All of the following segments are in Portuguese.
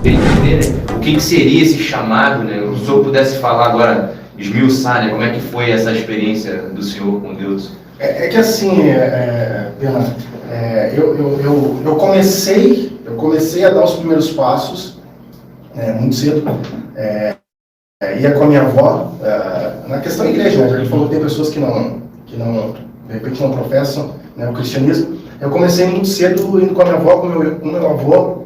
entender, né, o que seria esse chamado, né? Se o senhor pudesse falar agora, esmiuçar, né, como é que foi essa experiência do senhor com Deus? É que assim, Pena, eu comecei a dar os primeiros passos, muito cedo, ia com a minha avó, na questão da igreja, né? Já que falou que tem pessoas que não, de repente não professam, né, o cristianismo. Eu comecei muito cedo indo com a minha avó, com o meu avô.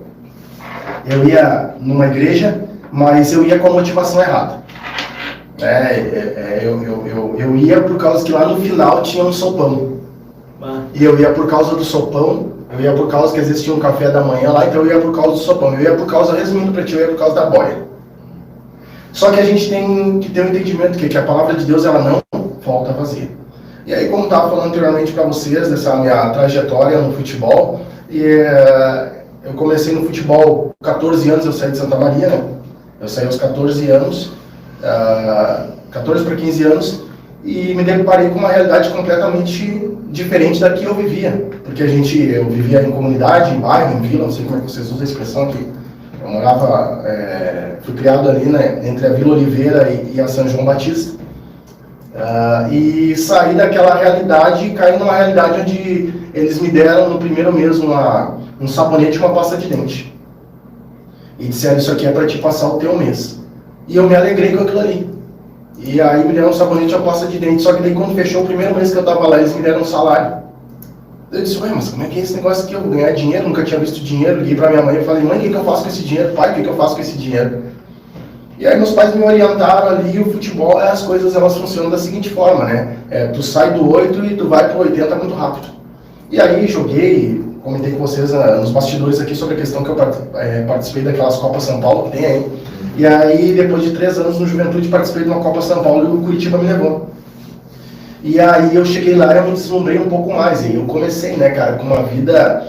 Eu ia numa igreja, mas eu ia com a motivação errada. Eu ia por causa que lá no final tinha um sopão. E eu ia por causa do sopão, eu ia por causa que às vezes tinha um café da manhã lá, então eu ia por causa do sopão. Eu ia por causa, resumindo para ti, eu ia por causa da boia. Só que a gente tem que ter um entendimento que a palavra de Deus ela não volta vazia. E aí, como estava falando anteriormente para vocês, dessa minha trajetória no futebol, eu comecei no futebol 14 anos, eu saí de Santa Maria, né? Eu saí aos 14 anos, 14 para 15 anos, e me deparei com uma realidade completamente diferente da que eu vivia. Porque eu vivia em comunidade, em bairro, em vila, não sei como é que vocês usam a expressão aqui. Eu morava, fui criado ali, né, entre a Vila Oliveira e a São João Batista. E saí daquela realidade e caí numa realidade onde eles me deram no primeiro mês um sabonete e uma pasta de dente. E disseram, isso aqui é para te passar o teu mês. E eu me alegrei com aquilo ali. E aí me deram um sabonete e uma pasta de dente. Só que daí quando fechou o primeiro mês que eu estava lá, eles me deram um salário. Eu disse, ué, mas como é que é esse negócio aqui? Eu vou ganhar dinheiro, nunca tinha visto dinheiro. Liguei pra minha mãe e falei, mãe, o que eu faço com esse dinheiro? Pai, o que eu faço com esse dinheiro? E aí meus pais me orientaram ali, o futebol, as coisas elas funcionam da seguinte forma, né? Tu sai do 8 e tu vai pro 80 muito rápido. E aí joguei, comentei com vocês nos bastidores aqui sobre a questão que eu participei daquelas Copas São Paulo que tem aí. E aí, depois de 3 anos no Juventude, participei de uma Copa São Paulo e o Curitiba me levou. E aí eu cheguei lá e eu me deslumbrei um pouco mais. E eu comecei, né, cara, com uma vida...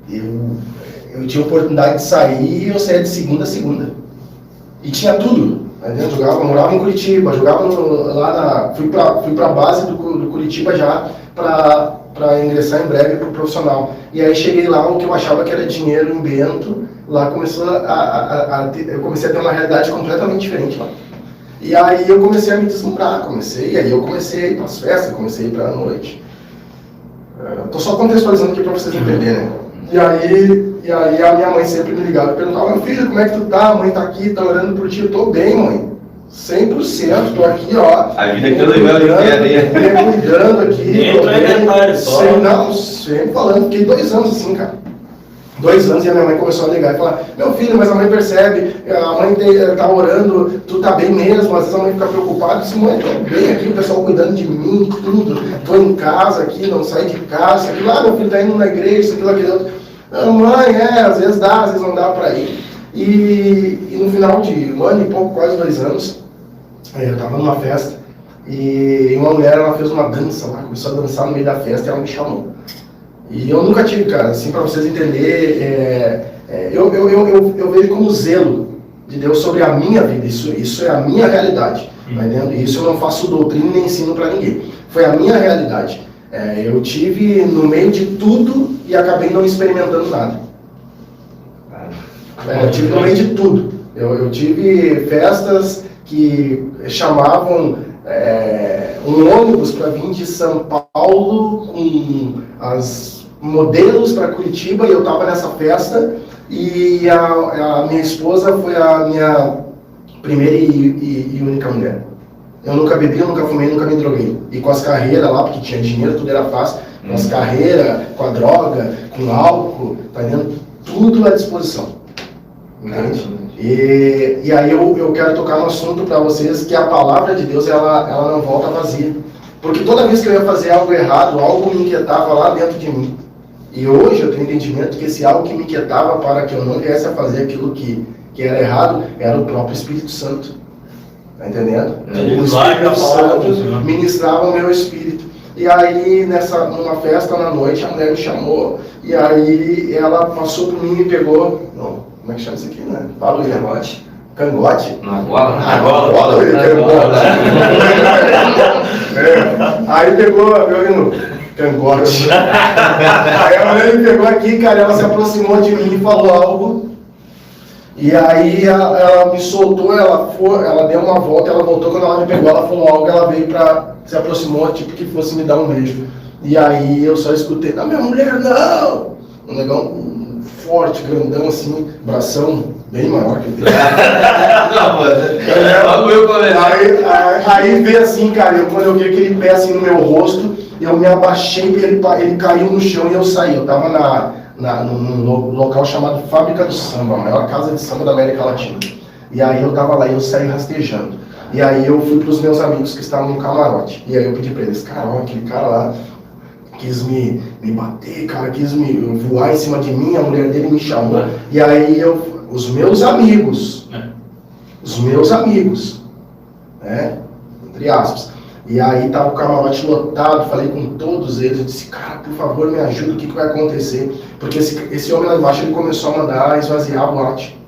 eu tinha oportunidade de sair e eu saía de segunda a segunda. E tinha tudo. Eu morava em Curitiba, jogava fui pra base do Curitiba já para ingressar em breve pro profissional. E aí cheguei lá, o que eu achava que era dinheiro em Bento, lá começou eu comecei a ter uma realidade completamente diferente lá. E aí eu comecei a me deslumbrar, e aí eu comecei a ir para as festas, comecei a ir para a noite. Estou só contextualizando aqui para vocês entenderem, né? E aí a minha mãe sempre me ligava e perguntava, meu filho, como é que tu tá? A mãe tá aqui, tá orando por ti. Eu tô bem, mãe. 100%, tô aqui, ó. A vida que eu levei a cuidando aqui. Sempre falando, fiquei 2 anos assim, cara. 2 anos e a minha mãe começou a ligar e falar, meu filho, mas a mãe percebe, a mãe tá orando, tu tá bem mesmo, às vezes a mãe fica preocupada, eu disse, mãe, tô bem aqui, o pessoal cuidando de mim, tudo, tô em casa aqui, não saio de casa, aquilo lá, meu filho tá indo na igreja, aquilo, aquele outro. Não, mãe, às vezes dá, às vezes não dá pra ir. E no final de 1 ano e pouco, quase 2 anos, eu tava numa festa, e uma mulher, ela fez uma dança lá, começou a dançar no meio da festa e ela me chamou. E eu nunca tive, cara, assim, para vocês entenderem, eu vejo como zelo de Deus sobre a minha vida, isso é a minha realidade, tá entendendo? Isso eu não faço doutrina nem ensino para ninguém, foi a minha realidade. Eu tive no meio de tudo e acabei não experimentando nada. Eu tive no meio de tudo. Eu tive festas que chamavam um ônibus para vir de São Paulo com as modelos para Curitiba e eu estava nessa festa e a minha esposa foi a minha primeira e única mulher. Eu nunca bebi, eu nunca fumei, nunca me droguei. E com as carreiras lá, porque tinha dinheiro, tudo era fácil, com as carreiras, com a droga, com álcool, tá vendo? Tudo à disposição. Entende? E aí eu quero tocar no assunto para vocês que a palavra de Deus ela não volta vazia. Porque toda vez que eu ia fazer algo errado, algo me inquietava lá dentro de mim. E hoje eu tenho entendimento que esse algo que me inquietava para que eu não viesse a fazer aquilo que era errado, era o próprio Espírito Santo. Tá entendendo? O Espírito Santo ministrava o meu espírito. E aí, numa festa na noite, a mulher me chamou, e aí ela passou por mim e me pegou. Não, como é que chama isso aqui, né? Fala o cangote. Cangote? Na bola? Na bola, aí pegou, meu cangote. Aí a mulher me pegou aqui, cara, ela se aproximou de mim e falou algo E aí ela me soltou, ela deu uma volta, ela voltou, quando ela me pegou, ela falou algo, ela veio se aproximou, tipo que fosse me dar um beijo. E aí eu só escutei, não, minha mulher não! Um negão forte, grandão assim, bração bem maior que ele. Aí veio assim, cara, quando eu vi aquele pé assim no meu rosto, eu me abaixei e ele caiu no chão e eu saí. Eu tava num local chamado Fábrica do Samba, a maior casa de samba da América Latina. E aí eu tava lá e eu saí rastejando. E aí eu fui pros meus amigos que estavam no camarote. E aí eu pedi pra eles, cara, ó, aquele cara lá quis me bater, cara, quis me voar em cima de mim, a mulher dele me chamou. E aí os meus amigos, né, entre aspas. E aí tava o camarote lotado, falei com todos eles, eu disse, cara, por favor, me ajuda, o que vai acontecer? Porque esse homem lá embaixo, ele começou a mandar esvaziar a boate.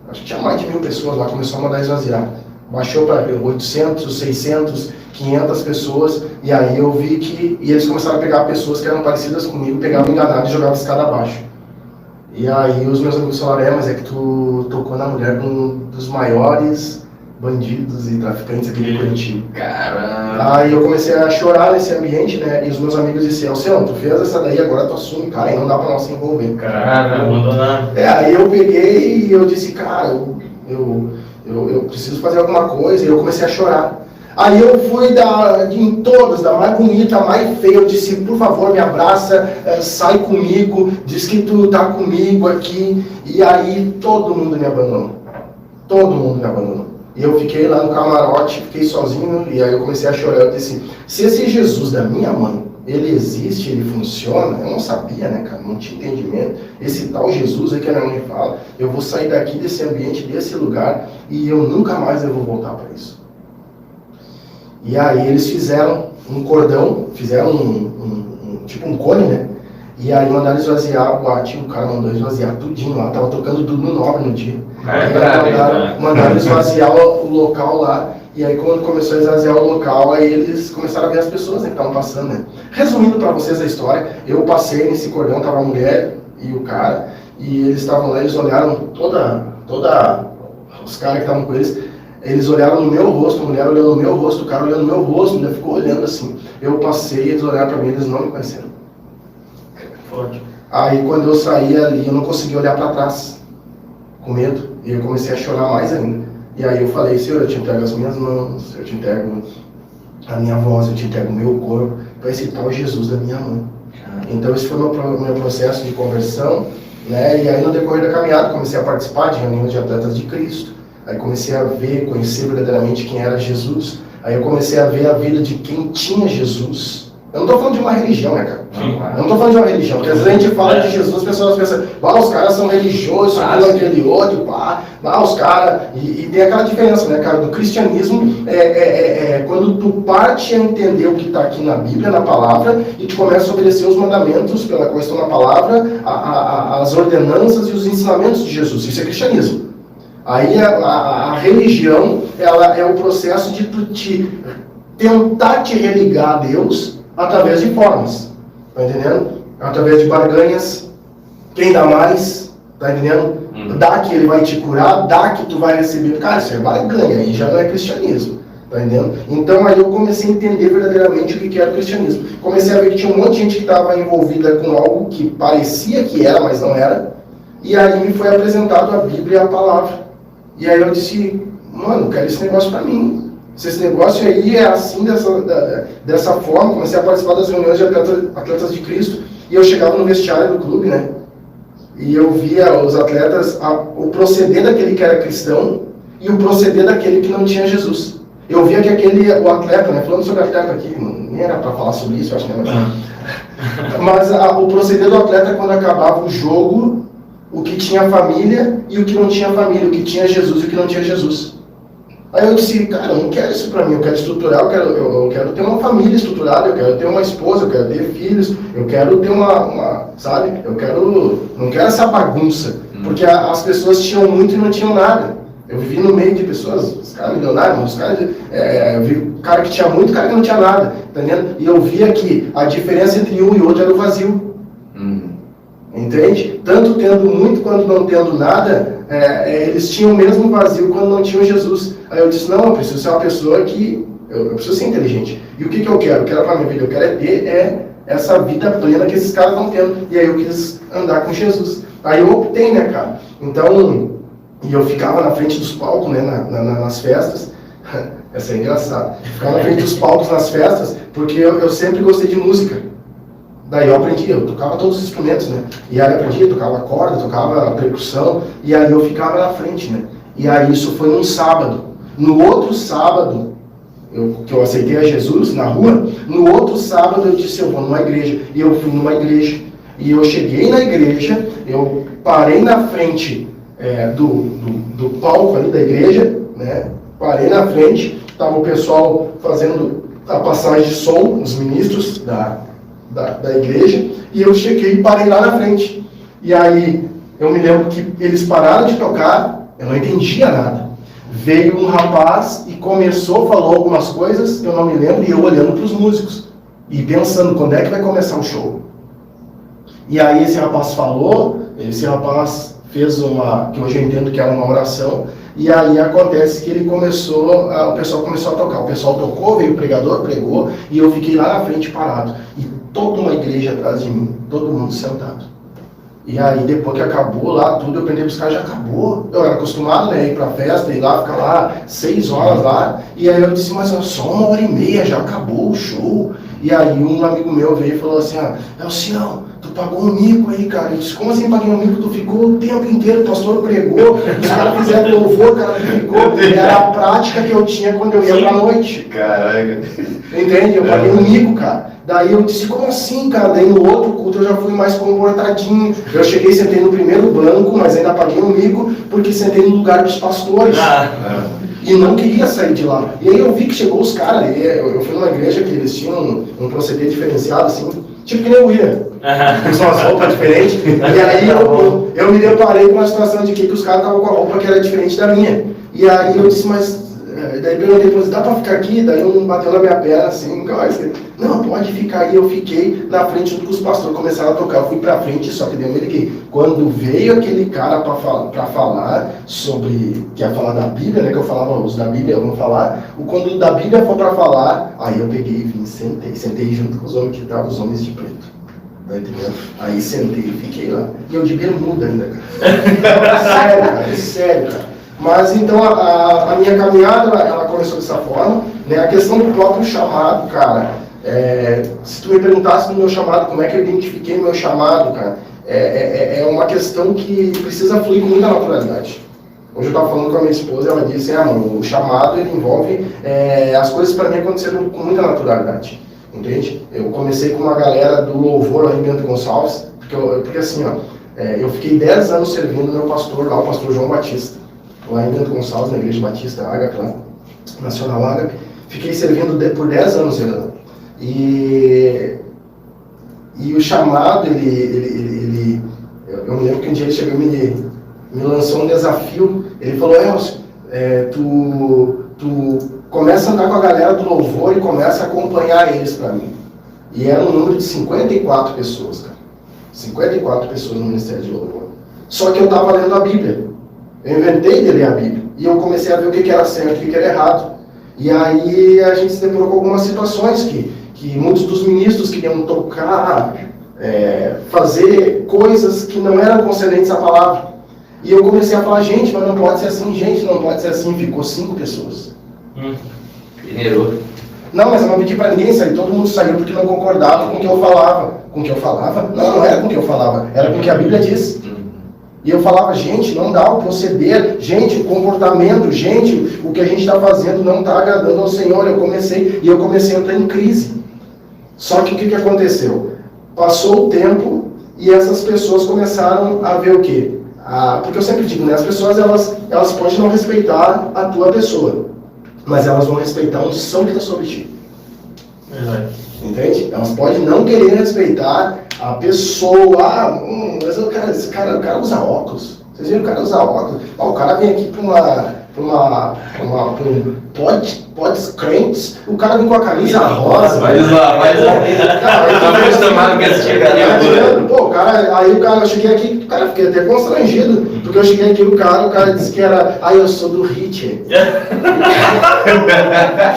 Acho que tinha mais de 1000 pessoas lá, começou a mandar esvaziar. Baixou para 800, 600, 500 pessoas, e aí eu vi que eles começaram a pegar pessoas que eram parecidas comigo, pegavam enganados e jogavam escada abaixo. E aí os meus amigos falaram, mas é que tu tocou na mulher de um dos maiores bandidos e traficantes aqui de Curitiba. Caramba! Aí eu comecei a chorar nesse ambiente, né, e os meus amigos disseram, Alciano, tu fez essa daí, agora tu assume, cara, e não dá pra nós se envolver. Caramba, abandonar. Aí eu peguei e eu disse, cara, eu preciso fazer alguma coisa, e eu comecei a chorar. Aí eu fui em todas, da mais bonita, a mais feia, eu disse, por favor, me abraça, sai comigo, diz que tu tá comigo aqui. E aí todo mundo me abandonou. Todo mundo me abandonou. E eu fiquei lá no camarote, fiquei sozinho, e aí eu comecei a chorar. Eu disse, se esse Jesus da minha mãe, ele existe, ele funciona, eu não sabia, né, cara, não tinha entendimento. Esse tal Jesus aí que a minha mãe fala, eu vou sair daqui desse ambiente, desse lugar, e eu nunca mais vou voltar para isso. E aí eles fizeram um cordão, fizeram tipo um cone, né? E aí mandaram esvaziar a boate, o cara mandou esvaziar tudinho lá, tava tocando tudo no Nobre no dia. Mandaram esvaziar o local lá, e aí quando começou a esvaziar o local, aí eles começaram a ver as pessoas, né, que estavam passando, né? Resumindo para vocês a história, eu passei nesse cordão, tava a mulher e o cara, e eles estavam lá, eles olharam os caras que estavam com eles olharam no meu rosto, a mulher olhando no meu rosto, o cara olhando no meu rosto, ainda ficou olhando assim. Eu passei, eles olharam pra mim, eles não me conheceram. Forte. Aí quando eu saí ali, eu não consegui olhar pra trás, com medo, e eu comecei a chorar mais ainda. E aí eu falei, Senhor, eu te entrego as minhas mãos, eu te entrego a minha voz, eu te entrego o meu corpo, para esse tal Jesus da minha mãe. Então esse foi o meu processo de conversão, né? E aí no decorrer da caminhada comecei a participar de reuniões de atletas de Cristo. Aí comecei a conhecer verdadeiramente quem era Jesus. Aí eu comecei a ver a vida de quem tinha Jesus. Eu não estou falando de uma religião, né, cara? Eu não estou falando de uma religião. Porque às vezes a gente fala de Jesus, as pessoas pensam, os caras são religiosos, aquele outro, os caras... E tem aquela diferença, né, cara? Do cristianismo, quando tu parte a entender o que está aqui na Bíblia, na palavra, e tu começa a obedecer os mandamentos pela qual estão na palavra, as ordenanças e os ensinamentos de Jesus. Isso é cristianismo. Aí a religião, ela é o processo de tu tentar te religar a Deus através de formas, tá entendendo? Através de barganhas, quem dá mais, tá entendendo? Dá que ele vai te curar, dá que tu vai receber, cara, isso é barganha, aí já não é cristianismo, tá entendendo? Então aí eu comecei a entender verdadeiramente o que era o cristianismo. Comecei a ver que tinha um monte de gente que estava envolvida com algo que parecia que era, mas não era, e aí me foi apresentado a Bíblia e a palavra. E aí eu disse, mano, eu quero esse negócio pra mim. Se esse negócio aí é assim, dessa forma, comecei a participar das reuniões de atletas de Cristo, e eu chegava no vestiário do clube, né? E eu via os atletas, o proceder daquele que era cristão, e o proceder daquele que não tinha Jesus. Eu via que o atleta, né? Falando sobre atleta aqui, nem era pra falar sobre isso, eu acho que não. Mas o proceder do atleta, quando acabava o jogo, o que tinha família e o que não tinha família, o que tinha Jesus e o que não tinha Jesus. Aí eu disse, cara, eu não quero isso pra mim, eu quero estruturar, eu quero ter uma família estruturada, eu quero ter uma esposa, eu quero ter filhos, eu quero ter sabe, não quero essa bagunça, porque as pessoas tinham muito e não tinham nada. Eu vivi no meio de pessoas, os caras milionários, eu vi cara que tinha muito, cara que não tinha nada, entendendo? E eu via que a diferença entre um e outro era o vazio. Entende? Tanto tendo muito quanto não tendo nada, eles tinham o mesmo vazio quando não tinham Jesus. Aí eu disse, não, eu preciso ser uma pessoa que... Eu preciso ser inteligente. E o que eu quero? Eu quero para minha vida, eu quero ter essa vida plena que esses caras estão tendo. E aí eu quis andar com Jesus. Aí eu optei, né, cara? Então, e eu ficava na frente dos palcos, né, nas festas. Essa é engraçada. Ficava na frente dos palcos nas festas, porque eu sempre gostei de música. Daí eu aprendi, eu tocava todos os instrumentos, né? E aí eu aprendi, tocava corda, tocava percussão, e aí eu ficava na frente, né? E aí isso foi num sábado. No outro sábado, que eu aceitei a Jesus na rua, no outro sábado eu disse, eu vou numa igreja. E eu fui numa igreja. E eu cheguei na igreja, eu parei na frente do palco ali da igreja, né? Parei na frente, estava o pessoal fazendo a passagem de som, os ministros da igreja, e eu cheguei e parei lá na frente. E aí, eu me lembro que eles pararam de tocar, eu não entendia nada. Veio um rapaz e começou, falou algumas coisas, eu não me lembro, e eu olhando para os músicos, e pensando, quando é que vai começar o show? E aí esse rapaz falou, esse rapaz fez que hoje eu entendo que era uma oração, e aí acontece que o pessoal começou a tocar. O pessoal tocou, veio o pregador, pregou, e eu fiquei lá na frente parado. E toda uma igreja atrás de mim, todo mundo sentado. E aí depois que acabou lá, tudo, eu perguntei para os caras, já acabou? Eu era acostumado, né, ir pra festa, ir lá, ficar lá 6 horas lá. E aí eu disse, mas só 1h30, já acabou o show. E aí um amigo meu veio e falou assim, Elcião, tu pagou um mico aí, cara. Eu disse, como assim paguei um mico? Tu ficou o tempo inteiro, o pastor pregou, os caras fizeram louvor, o cara ficou. Era a prática que eu tinha quando eu ia pra noite. Caraca. Entende? Eu paguei um mico, cara. Daí eu disse, como assim, cara? Daí no outro culto eu já fui mais comportadinho. Eu cheguei e sentei no primeiro banco, mas ainda paguei um mico, porque sentei no lugar dos pastores. E não queria sair de lá. E aí eu vi que chegou os caras ali, eu fui numa igreja que eles tinham um proceder diferenciado, assim, tipo que nem o William. Com umas roupas diferentes. E aí eu me deparei com uma situação de que os caras estavam com a roupa que era diferente da minha. E aí eu disse, mas... Daí perguntei, dá pra ficar aqui? Daí um bateu na minha perna, assim, não, pode ficar aí. Eu fiquei na frente junto com os pastores, começaram a tocar, eu fui pra frente, só que daí eu me liguei. Quando veio aquele cara pra falar sobre, que ia falar da Bíblia, né, que eu falava os da Bíblia, vamos falar, quando o da Bíblia for pra falar, aí eu peguei e vim, sentei junto com os homens que estavam, os homens de preto. Tá entendendo? Aí sentei e fiquei lá. E eu de bermuda ainda, cara. Sério, cara. Mas então a minha caminhada, ela começou dessa forma, né? A questão do próprio chamado, cara, se tu me perguntasse no meu chamado, como é que eu identifiquei o meu chamado, cara, é uma questão que precisa fluir com muita naturalidade. Hoje eu estava falando com a minha esposa, ela disse, mano, o chamado ele envolve as coisas para mim aconteceram com muita naturalidade, entende? Eu comecei com uma galera do louvor lá em Bento Gonçalves, porque assim, eu fiquei 10 anos servindo meu pastor lá, o pastor João Batista, lá em Bento Gonçalves, na Igreja Batista Ágape, lá, Nacional Ágape. Fiquei servindo por 10 anos lá. E o chamado, eu me lembro que um dia ele chegou e me lançou um desafio. Ele falou, Elcio, tu começa a andar com a galera do louvor e começa a acompanhar eles para mim. E era um número de 54 pessoas, cara. 54 pessoas no Ministério de Louvor. Só que eu estava lendo a Bíblia. Eu inventei de ler a Bíblia. E eu comecei a ver o que era certo e o que era errado. E aí a gente se deparou com algumas situações que muitos dos ministros queriam tocar, fazer coisas que não eram concedentes à palavra. E eu comecei a falar, gente, mas não pode ser assim, gente, não pode ser assim. Ficou 5 pessoas. Generou. Não, mas eu não pedi para ninguém sair. Todo mundo saiu porque não concordava com o que eu falava. Com o que eu falava? Não era com o que eu falava. Era com o que a Bíblia diz. E eu falava, gente, não dá o proceder, gente, o comportamento, gente, o que a gente está fazendo não está agradando ao Senhor. Eu comecei a entrar em crise. Só que o que aconteceu? Passou o tempo e essas pessoas começaram a ver o quê? Porque eu sempre digo, né, as pessoas elas podem não respeitar a tua pessoa, mas elas vão respeitar a unção que está sobre ti. Entende? Elas podem não querer respeitar a pessoa. Mas o cara usa óculos. Vocês viram o cara usar óculos? O cara vem aqui para pode potes crentes, o cara vem com a camisa rosa. Vai lá. Eu tô acostumado com esse tipo de criatura. Pô, eu cheguei aqui, cara, fiquei até constrangido, porque eu cheguei aqui, o cara disse que era, eu sou do Hit.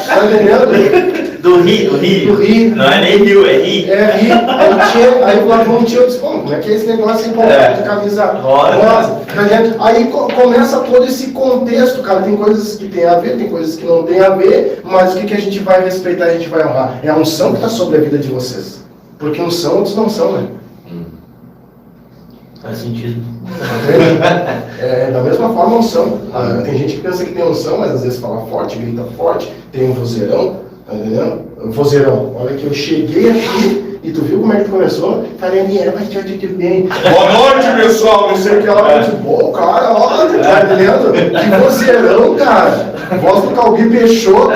Tá entendendo? Do Rio. Do Rio. Não é nem Rio, é Rio. É Rio. Aí o Lavão tinha, eu disse, como é que é esse negócio de camisa rosa? Tá entendendo? Aí começa todo esse contexto, cara, tem coisas que tem a ver, tem coisas que não tem a ver, mas o que a gente vai respeitar, a gente vai honrar? É a unção que está sobre a vida de vocês. Porque unção, outros não são, né? Faz sentido. Da mesma forma, unção. Tem gente que pensa que tem unção, mas às vezes fala forte, grita forte, tem um vozeirão, tá entendendo? Vozeirão. Olha que eu cheguei aqui e tu viu como é que começou? Falei, vai te atender bem. Boa noite, pessoal! Não sei o que ela disse. Pô, cara, olha, tá entendendo? Que vozeirão, cara. Voz do Calbi Peixoto.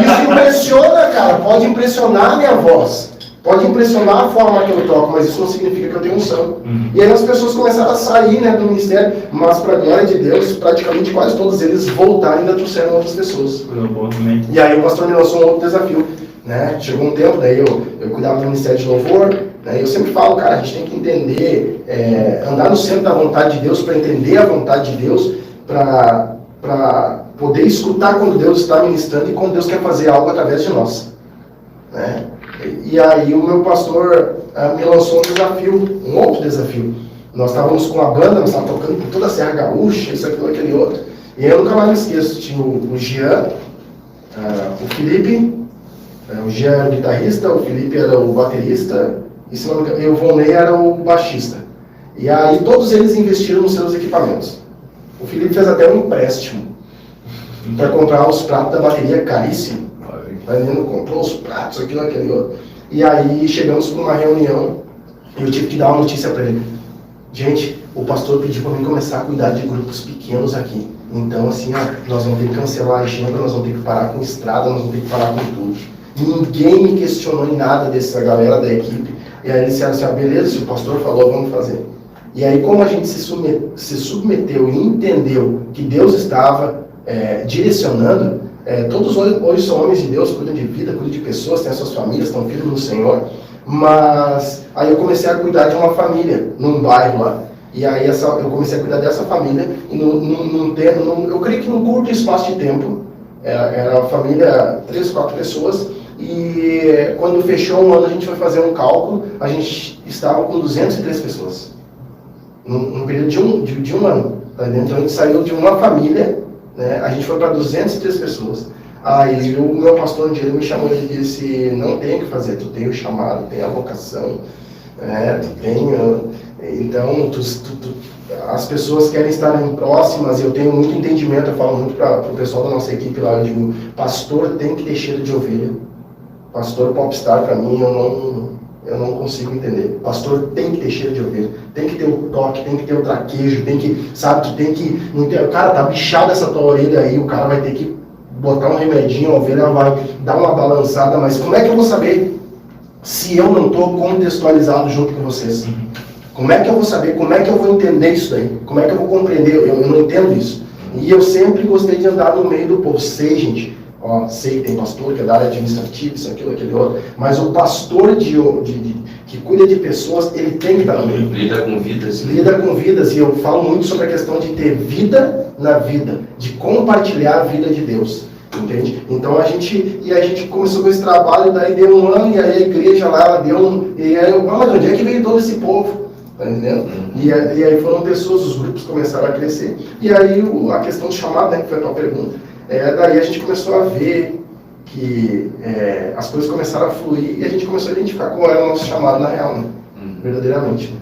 Isso impressiona, cara. Pode impressionar a minha voz. Pode impressionar a forma que eu toco, mas isso não significa que eu tenho unção. E aí as pessoas começaram a sair, né, do ministério, mas para a glória de Deus, praticamente quase todos eles voltaram e ainda trouxeram outras pessoas. E aí o pastor me lançou um outro desafio. Né? Chegou um tempo, daí eu cuidava do ministério de louvor, né? Eu sempre falo, cara, a gente tem que entender, andar no centro da vontade de Deus, para entender a vontade de Deus, para poder escutar quando Deus está ministrando e quando Deus quer fazer algo através de nós. Né? E aí o meu pastor me lançou um desafio, um outro desafio. Nós estávamos com a banda, nós estávamos tocando por toda a Serra Gaúcha, isso, aquilo, aquele outro. E eu nunca mais me esqueço, tinha o Jean, o Felipe, o Jean era o guitarrista, o Felipe era o baterista, e o Vonley era o baixista. E aí todos eles investiram nos seus equipamentos. O Felipe fez até um empréstimo para comprar os pratos da bateria caríssimo. Ele comprou os pratos, aquilo, aquele outro. E aí chegamos para uma reunião e eu tive que dar uma notícia para ele. Gente, o pastor pediu para mim começar a cuidar de grupos pequenos aqui. Então, assim, nós vamos ter que cancelar a agenda, nós vamos ter que parar com estrada, nós vamos ter que parar com tudo. Ninguém me questionou em nada dessa galera da equipe. E aí eles disseram assim, beleza, se o pastor falou, vamos fazer. E aí, como a gente se submeteu e entendeu que Deus estava direcionando, todos hoje são homens de Deus, cuidam de vida, cuidam de pessoas, têm as suas famílias, estão firmes no Senhor. Mas aí eu comecei a cuidar de uma família, num bairro lá. E aí eu comecei a cuidar dessa família, e eu creio que num curto espaço de tempo, era uma família, 3, 4 pessoas, e quando fechou um ano a gente foi fazer um cálculo, a gente estava com 203 pessoas. Num período de um ano. Tá? Então a gente saiu de uma família, né? A gente foi para 203 pessoas. Aí o meu pastor um dia me chamou e disse, não tem o que fazer, tu tem o chamado, tem a vocação, tu tem... Então, as pessoas querem estarem próximas, e eu tenho muito entendimento, eu falo muito para o pessoal da nossa equipe lá, eu digo, pastor tem que ter cheiro de ovelha. Pastor popstar, para mim, eu não consigo entender. Pastor tem que ter cheiro de ovelha, tem que ter o toque, tem que ter o traquejo, tem que, sabe, tu tem que... Cara, tá bichada essa tua orelha aí, o cara vai ter que botar um remedinho, a ovelha vai dar uma balançada, mas como é que eu vou saber se eu não estou contextualizado junto com vocês? Como é que eu vou saber? Como é que eu vou entender isso daí? Como é que eu vou compreender? Eu não entendo isso. E eu sempre gostei de andar no meio do povo. Sei, gente, sei que tem pastor que é da área administrativa, isso, aquilo, aquele outro, mas o pastor que cuida de pessoas, ele tem que estar no meio. Lida com vidas. Lida com vidas, e eu falo muito sobre a questão de ter vida na vida, de compartilhar a vida de Deus. Entende? Então a gente começou com esse trabalho, daí deu um ano, e aí a igreja lá, ela deu e aí mas onde é que veio todo esse povo? Tá entendendo? E aí foram pessoas, os grupos começaram a crescer, e aí a questão do chamado, né, que foi a tua pergunta, daí a gente começou a ver que as coisas começaram a fluir, e a gente começou a identificar qual era o nosso chamado na real, né? Verdadeiramente. Né?